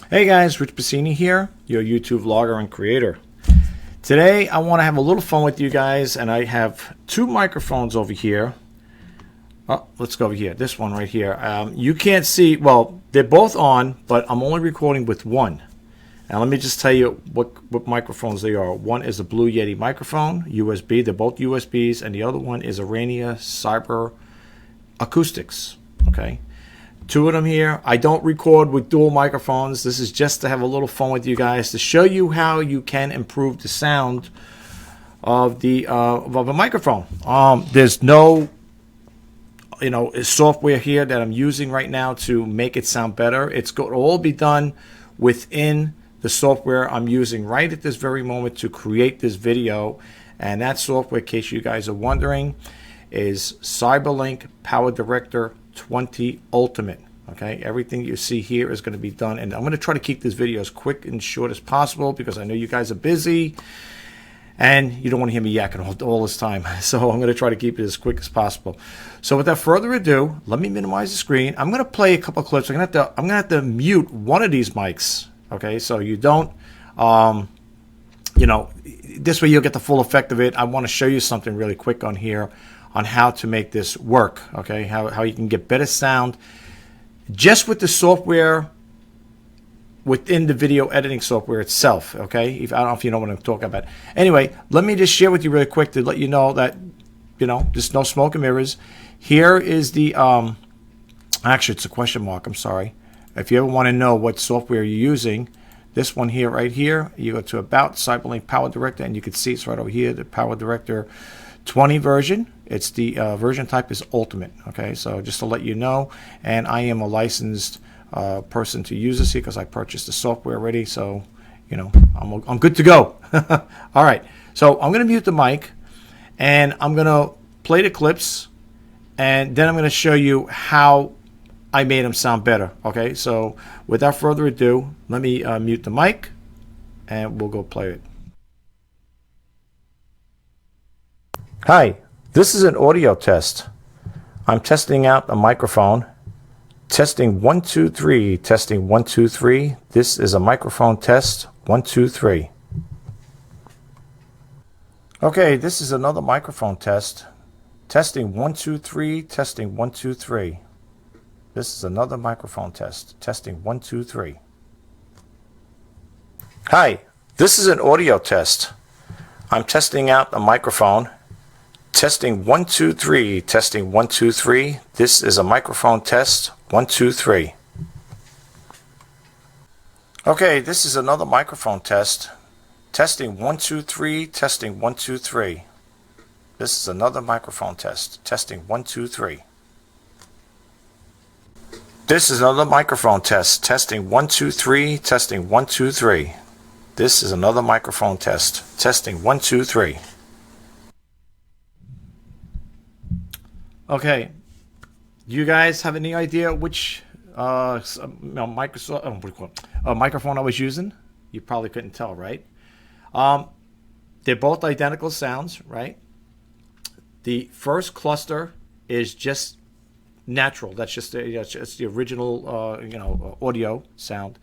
Hey guys, Rich Bassini here, your YouTube vlogger and creator. Today I want to have a little fun with you guys, and I have two microphones over here. Oh, let's go over here. This one right here. You can't see, well, they're both on, but I'm only recording with one. Now let me just tell you what microphones they are. One is a Blue Yeti microphone, USB. They're both USBs, and the other one is a Rania Cyber Acoustics. Okay. Two of them here. I don't record with dual microphones. This is just to have a little fun with you guys, to show you how you can improve the sound of a microphone. There's no software here that I'm using right now to make it sound better. It's going to all be done within the software I'm using right at this very moment to create this video. And that software, in case you guys are wondering, is CyberLink Power Director 20 Ultimate. Okay, everything you see here is going to be done, and I'm going to try to keep this video as quick and short as possible because I know you guys are busy and you don't want to hear me yakking all this time. So I'm going to try to keep it as quick as possible. So without further ado, let me minimize the screen. I'm going to play a couple of clips. I'm going to have to mute one of these mics. Okay, so you don't, this way you'll get the full effect of it. I want to show you something really quick on here on how to make this work. Okay, how you can get better sound just with the software within the video editing software itself. Okay, I don't know if you know what I'm talking about. Anyway, let me just share with you really quick to let you know that there's no smoke and mirrors. Here is the actually it's a question mark, I'm sorry. If you ever want to know what software you're using, this one here, right here, you go to About, CyberLink Power Director, and you can see it's right over here, the Power Director 20 version. It's the version type is Ultimate. Okay, so just to let you know, and I am a licensed person to use this here because I purchased the software already. So, I'm good to go. All right, so I'm going to mute the mic, and I'm going to play the clips, and then I'm going to show you how I made them sound better. Okay, so without further ado, let me mute the mic, and we'll go play it. Hi, this is an audio test. I'm testing out a microphone. Testing 1 2 3. Testing 1 2 3. This is a microphone test 1 2 3. Okay, this is another microphone test. Testing 1 2 3. Testing 1 2 3. This is another microphone test. Testing 1 2 3. Hi, this is an audio test. I'm testing out a microphone. Testing 1 2 3. Testing 1 2 3. This is a microphone test 1 2 3. Okay, this is another microphone test. Testing 1 2 3. Testing 1 2 3. This is another microphone test. Testing 1 2 3. This is another microphone test. Testing 1 2 3. Testing 1 2 3. This is another microphone test. Testing 1 2 3. Okay, do you guys have any idea which microphone I was using? You probably couldn't tell, right? They're both identical sounds, right? The first cluster is just natural. That's just the original audio sound.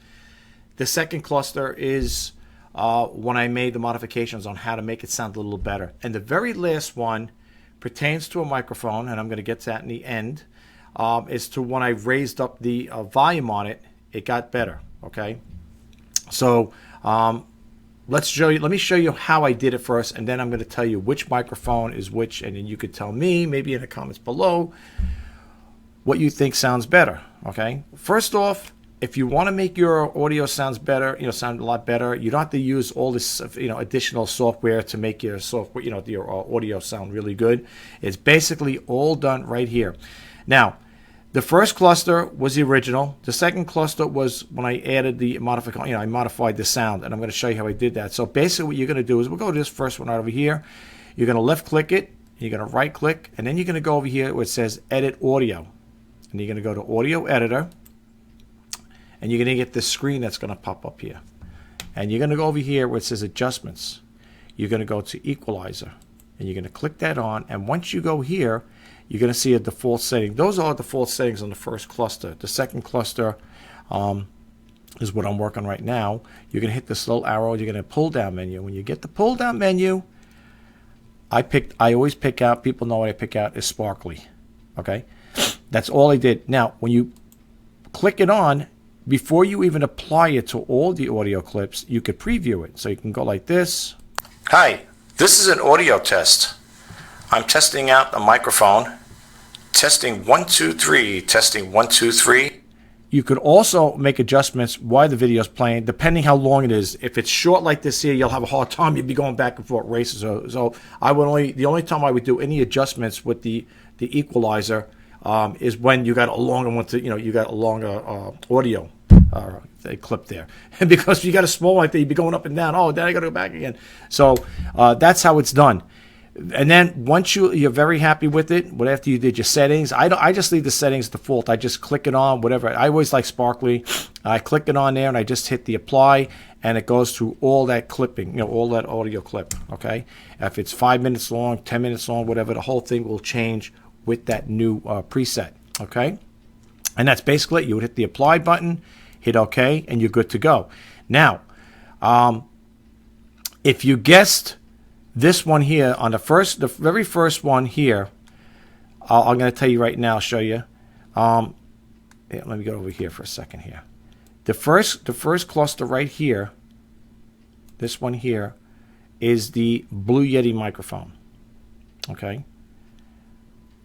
The second cluster is when I made the modifications on how to make it sound a little better. And the very last one pertains to a microphone, and I'm going to get to that in the end, is to when I raised up the volume on it, it got better. Okay, so let me show you how I did it first, and then I'm going to tell you which microphone is which, and then you could tell me maybe in the comments below what you think sounds better. Okay, first off, if you want to make your audio sound a lot better, you don't have to use all this, additional software to make your your audio sound really good. It's basically all done right here. Now, the first cluster was the original. The second cluster was when I added the modification. I modified the sound, and I'm going to show you how I did that. So basically, what you're going to do is we'll go to this first one right over here. You're going to left click it. You're going to right click, and then you're going to go over here where it says Edit Audio, and you're going to go to Audio Editor. And you're going to get this screen that's going to pop up here. And you're going to go over here where it says Adjustments. You're going to go to Equalizer. And you're going to click that on. And once you go here, you're going to see a default setting. Those are default settings on the first cluster. The second cluster is what I'm working right now. You're going to hit this little arrow. You're going to pull down menu. When you get the pull down menu, I always pick out, people know what I pick out is sparkly. Okay. That's all I did. Now, when you click it on, before you even apply it to all the audio clips, you could preview it. So you can go like this. Hi, this is an audio test. I'm testing out the microphone. Testing 1, 2, 3. Testing 1, 2, 3. You could also make adjustments while the video is playing, depending how long it is. If it's short like this here, you'll have a hard time. You'd be going back and forth races. So I would the only time I would do any adjustments with the equalizer is when you got a longer one you got a longer audio clip there. And because you got a small one like that, you'd be going up and down. Oh, then I got to go back again. So that's how it's done. And then once you're very happy with it, after you did your settings, I just leave the settings default. I just click it on, whatever. I always like sparkly. I click it on there and I just hit the apply, and it goes through all that clipping, all that audio clip. Okay, if it's 5 minutes long, 10 minutes long, whatever, the whole thing will change with that new preset. Okay, and that's basically it. You would hit the apply button, hit OK, and you're good to go. Now, if you guessed this one here on the very first one here, I'm going to tell you right now, show you. Let me go over here for a second here. The first cluster right here, this one here, is the Blue Yeti microphone. Okay.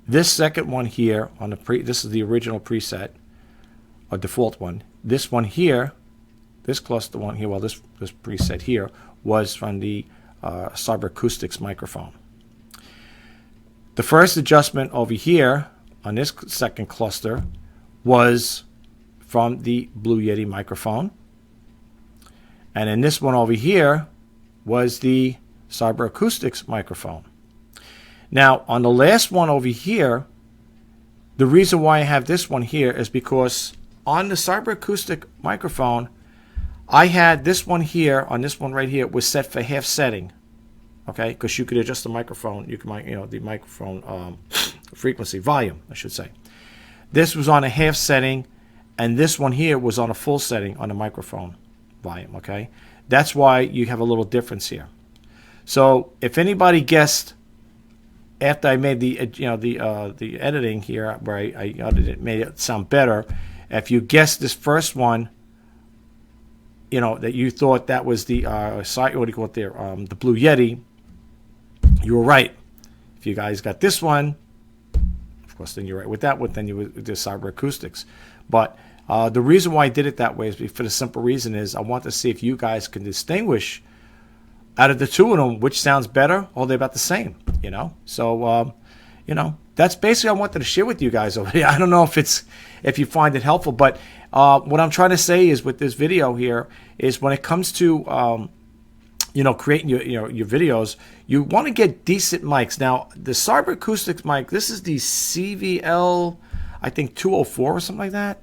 This second one here on this is the original preset, or default one. This one here, this cluster one here, well, this preset here was from the CyberAcoustics microphone. The first adjustment over here on this second cluster was from the Blue Yeti microphone, and then this one over here was the CyberAcoustics microphone. Now on the last one over here, the reason why I have this one here is because on the CyberAcoustic microphone, I had this one here, on this one right here, was set for half setting, okay? Because you could adjust the microphone, the microphone frequency, volume, I should say. This was on a half setting, and this one here was on a full setting on the microphone volume, okay? That's why you have a little difference here. So if anybody guessed after I made the editing here, where I edited it, made it sound better, if you guessed this first one, that you thought that was the the Blue Yeti, you were right. If you guys got this one, of course, then you're right with that one. Then you would do CyberAcoustics. But the reason why I did it that way is for the simple reason is I want to see if you guys can distinguish out of the two of them which sounds better, or they're about the same. So that's basically what I wanted to share with you guys over here. I don't know if you find it helpful, but what I'm trying to say is with this video here is when it comes to creating your videos, you want to get decent mics. Now the CyberAcoustics mic, this is the CVL, I think 204 or something like that.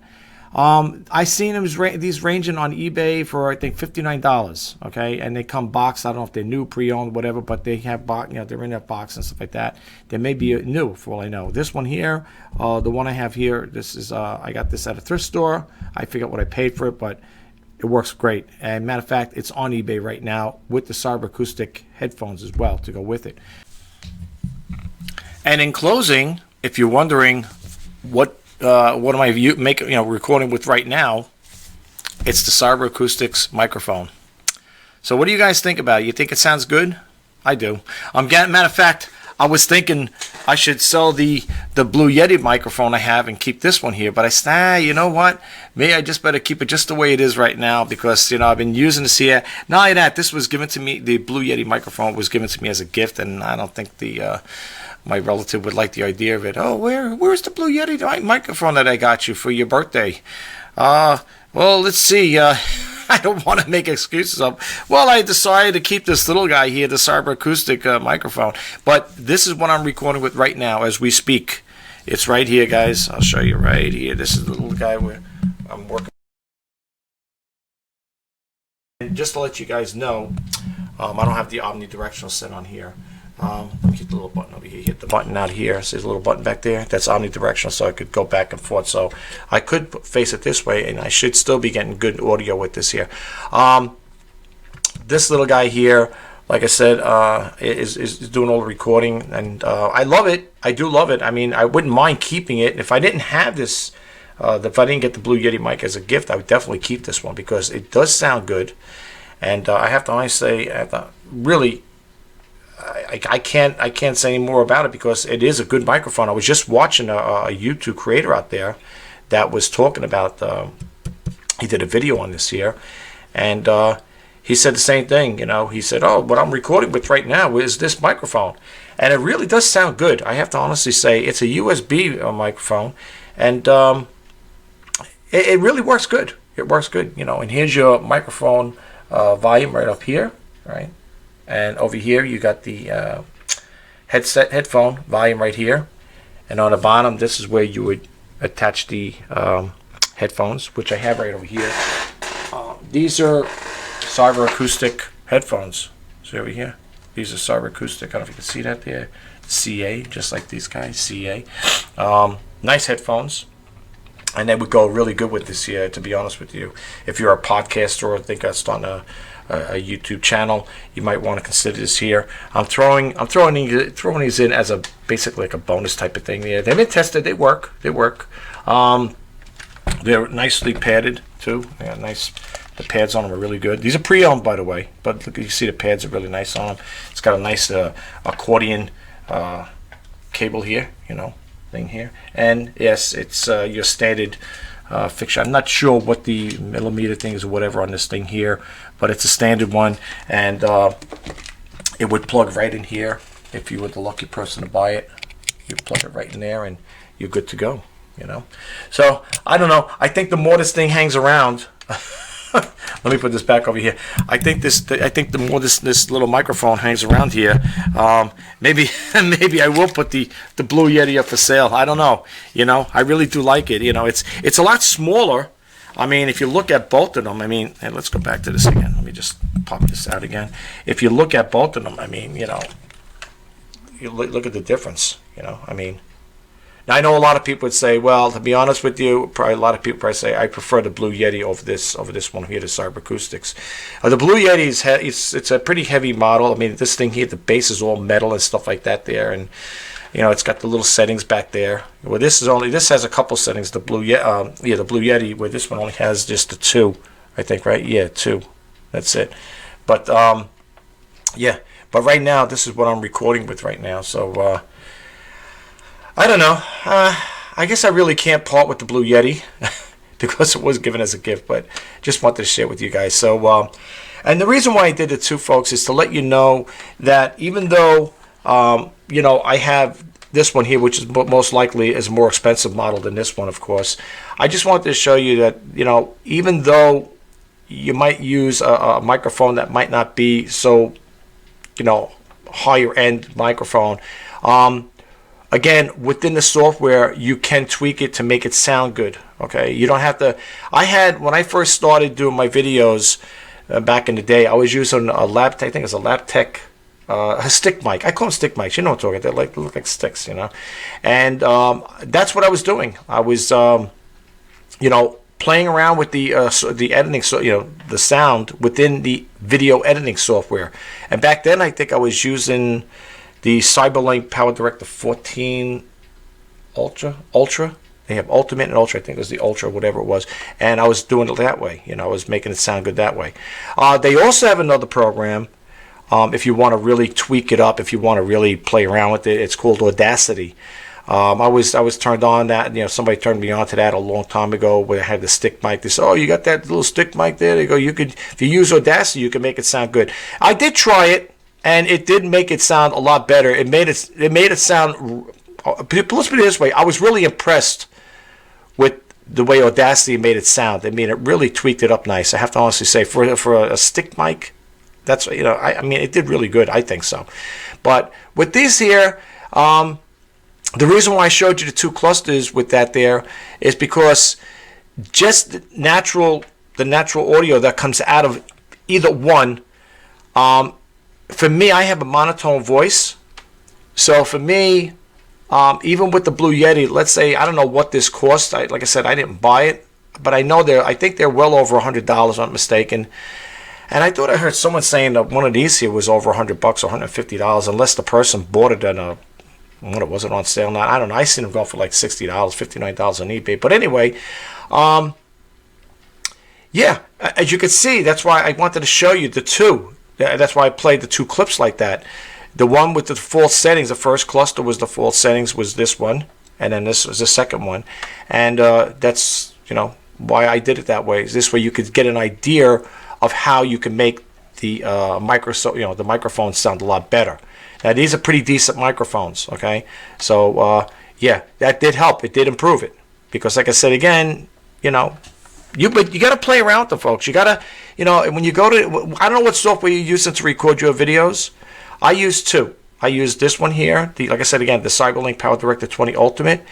I seen these ranging on eBay for I think $59. Okay, and they come boxed. I don't know if they're new, pre-owned, whatever, but they have they're in that box and stuff like that. They may be new for all I know. This one here, the one I have here, this is I got this at a thrift store. I forget what I paid for it, but it works great. And matter of fact, it's on eBay right now with the CyberAcoustic headphones as well to go with it. And in closing, if you're wondering what am I recording with right now, it's the CyberAcoustics microphone. So what do you guys think about it? You think it sounds good? I do. Matter of fact, I was thinking I should sell the Blue Yeti microphone I have and keep this one here, but I said, you know what? Maybe I just better keep it just the way it is right now because I've been using this here. Not only that, this was given to me. The Blue Yeti microphone was given to me as a gift, and I don't think my relative would like the idea of it. Oh, where's the Blue Yeti microphone that I got you for your birthday? Well, let's see. I don't want to make excuses up. Well, I decided to keep this little guy here, the CyberAcoustic microphone. But this is what I'm recording with right now as we speak. It's right here, guys. I'll show you right here. This is the little guy where I'm working. And just to let you guys know, I don't have the omnidirectional set on here. Let me hit the little button over here. Hit the button out here. So there's a little button back there. That's omnidirectional, so I could go back and forth. So I could face it this way, and I should still be getting good audio with this here. This little guy here, like I said, is doing all the recording, and I love it. I do love it. I mean, I wouldn't mind keeping it. If I didn't have this, if I didn't get the Blue Yeti mic as a gift, I would definitely keep this one because it does sound good. And I have to honestly say, really, I can't say any more about it because it is a good microphone. I was just watching a YouTube creator out there that was talking about. He did a video on this here, and he said the same thing. You know, he said, "Oh, what I'm recording with right now is this microphone," and it really does sound good. I have to honestly say, it's a USB microphone, and it really works good. It works good, you know. And here's your microphone volume right up here, right? And over here you got the headphone volume right here, and on the bottom this is where you would attach the headphones, which I have right over here. These are Cyber Acoustic headphones. See over here? These are Cyber Acoustic. I don't know if you can see that there. CA, just like these guys, CA. Nice headphones. And they would go really good with this here, to be honest with you. If you're a podcaster or think of starting a YouTube channel, you might want to consider this here. I'm throwing these in as a basically like a bonus type of thing. Yeah, they've been tested. They work. They work. They're nicely padded too. Yeah, nice. The pads on them are really good. These are pre-owned, by the way, but look, you see the pads are really nice on them. It's got a nice accordion cable here, you know, thing here. And yes, it's your standard fixture. I'm not sure what the millimeter thing is or whatever on this thing here, but it's a standard one, and it would plug right in here if you were the lucky person to buy it. You plug it right in there, and you're good to go. You know. So I don't know. I think the more this thing hangs around. Let me put this back over here. I think the more this little microphone hangs around here, maybe I will put the Blue Yeti up for sale. I don't know. You know, I really do like it. You know, it's a lot smaller. I mean, if you look at both of them, I mean, and let's go back to this again. Let me just pop this out again. If you look at both of them, I mean, you know, you look at the difference. You know, I mean. Now, I know a lot of people would say, well, to be honest with you, probably a lot of people probably say, I prefer the Blue Yeti over this one here, the Cyber Acoustics. The Blue Yeti it's a pretty heavy model. I mean, this thing here, the base is all metal and stuff like that there, and you know, it's got the little settings back there. Well, this has a couple settings. The Blue Yeti, where this one only has just the two, I think, right? Yeah, two. That's it. But yeah. But right now, this is what I'm recording with right now. So. I don't know. I guess I really can't part with the Blue Yeti because it was given as a gift, but just wanted to share with you guys. So, and the reason why I did it too, folks, is to let you know that even though, you know, I have this one here, which is most likely is a more expensive model than this one, of course, I just wanted to show you that, you know, even though you might use a microphone that might not be so, you know, higher end microphone, again, within the software, you can tweak it to make it sound good. Okay, you don't have to. When I first started doing my videos back in the day, I was using a Labtech. I think it's a Labtech, a stick mic. I call them stick mics. You know what I'm talking about? They look like sticks, you know. And that's what I was doing. I was, you know, playing around with the editing, you know, the sound within the video editing software. And back then, I think I was using the Cyberlink Power Director 14 Ultra. They have Ultimate and Ultra. I think it was the Ultra, whatever it was. And I was doing it that way. You know, I was making it sound good that way. They also have another program. If you want to really tweak it up, if you want to really play around with it, it's called Audacity. I was turned on that. You know, somebody turned me on to that a long time ago where I had the stick mic. They said, "Oh, you got that little stick mic there?" They go, "You could, if you use Audacity, you can make it sound good." I did try it. And it did make it sound a lot better. It made it sound. Let's put it this way: I was really impressed with the way Audacity made it sound. I mean, it really tweaked it up nice. I have to honestly say, for a stick mic, that's, you know, I mean, it did really good. I think so. But with these here, the reason why I showed you the two clusters with that there is because just the natural audio that comes out of either one. For me, I have a monotone voice, So for me, even with the Blue Yeti, let's say, I don't know what this cost. Like I said, I didn't buy it, but I know I think they're well over $100, if I'm not mistaken. And I thought I heard someone saying that one of these here was over $100 or $150, unless the person bought it on when it wasn't on sale now. I don't know. I seen them go for like $60, $59 on eBay. But anyway, yeah, as you can see, that's why I wanted to show you the two. That's why I played the two clips like that. The one with the full settings, the first cluster was the full settings, was this one, and then this was the second one. And that's, why I did it that way. This way you could get an idea of how you can make the the microphones sound a lot better. Now these are pretty decent microphones, okay? So yeah, that did help. It did improve it, because like I said again, you got to play around with them, folks. You got to, when you go to, I don't know what software you're using to record your videos. I use two. I use this one here, like I said again, the CyberLink Power Director 20 Ultimate,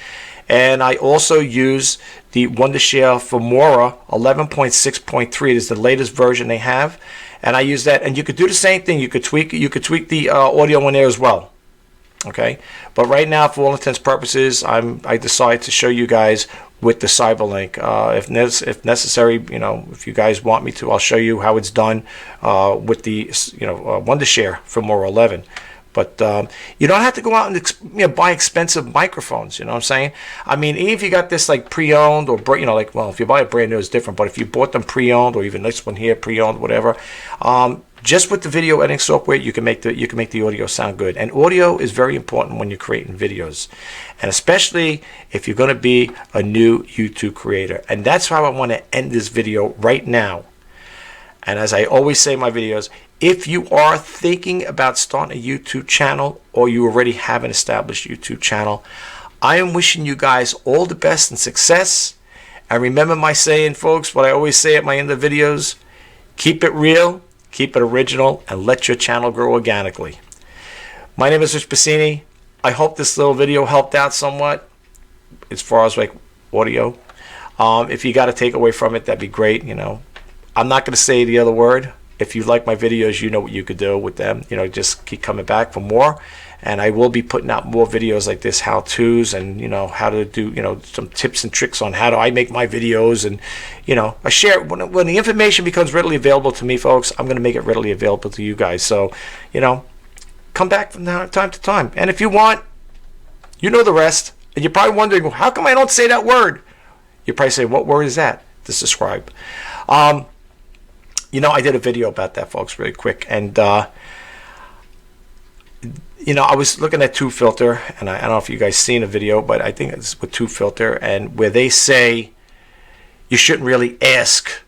and I also use the Wondershare Filmora 11.6.3. It is the latest version they have, and I use that. And you could do the same thing. You could tweak the audio in there as well. Okay, but right now, for all intents and purposes, I decided to show you guys with the CyberLink. If necessary, if you guys want me to, I'll show you how it's done with the Wondershare Filmora 11. But you don't have to go out and buy expensive microphones. You know what I'm saying? I mean, even if you got this like pre-owned or if you buy it brand new, it's different. But if you bought them pre-owned, or even this one here pre-owned, whatever, just with the video editing software, you can make the audio sound good. And audio is very important when you're creating videos, and especially if you're going to be a new YouTube creator. And that's how I want to end this video right now. And as I always say in my videos, if you are thinking about starting a YouTube channel, or you already have an established YouTube channel, I am wishing you guys all the best and success. And remember my saying, folks, what I always say at my end of videos: keep it real, keep it original, and let your channel grow organically. My name is Rich Bassini. I hope this little video helped out somewhat as far as like audio. If you got a takeaway from it, that'd be great. I'm not going to say the other word. If you like my videos, you know what you could do with them. Just keep coming back for more. And I will be putting out more videos like this, how-tos, and how to do some tips and tricks on how do I make my videos. And I share when the information becomes readily available to me, folks. I'm going to make it readily available to you guys. So come back from time to time. And if you want, the rest. And you're probably wondering, well, how come I don't say that word? You probably say, what word is that? To subscribe. I did a video about that, folks, really quick. And, I was looking at TubeFilter, and I don't know if you guys seen a video, but I think it's with TubeFilter, and where they say you shouldn't really ask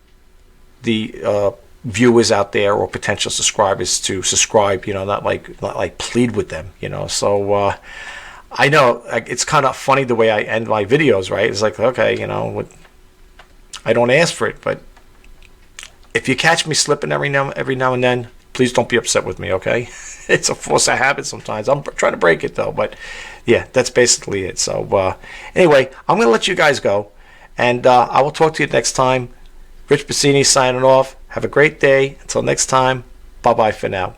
the viewers out there or potential subscribers to subscribe, not like plead with them, So I know it's kind of funny the way I end my videos, right? It's like, okay, I don't ask for it, but if you catch me slipping every now and then, please don't be upset with me, okay? It's a force of habit sometimes. I'm trying to break it, though. But, yeah, that's basically it. So, anyway, I'm going to let you guys go. And I will talk to you next time. Rich Bassini signing off. Have a great day. Until next time, bye-bye for now.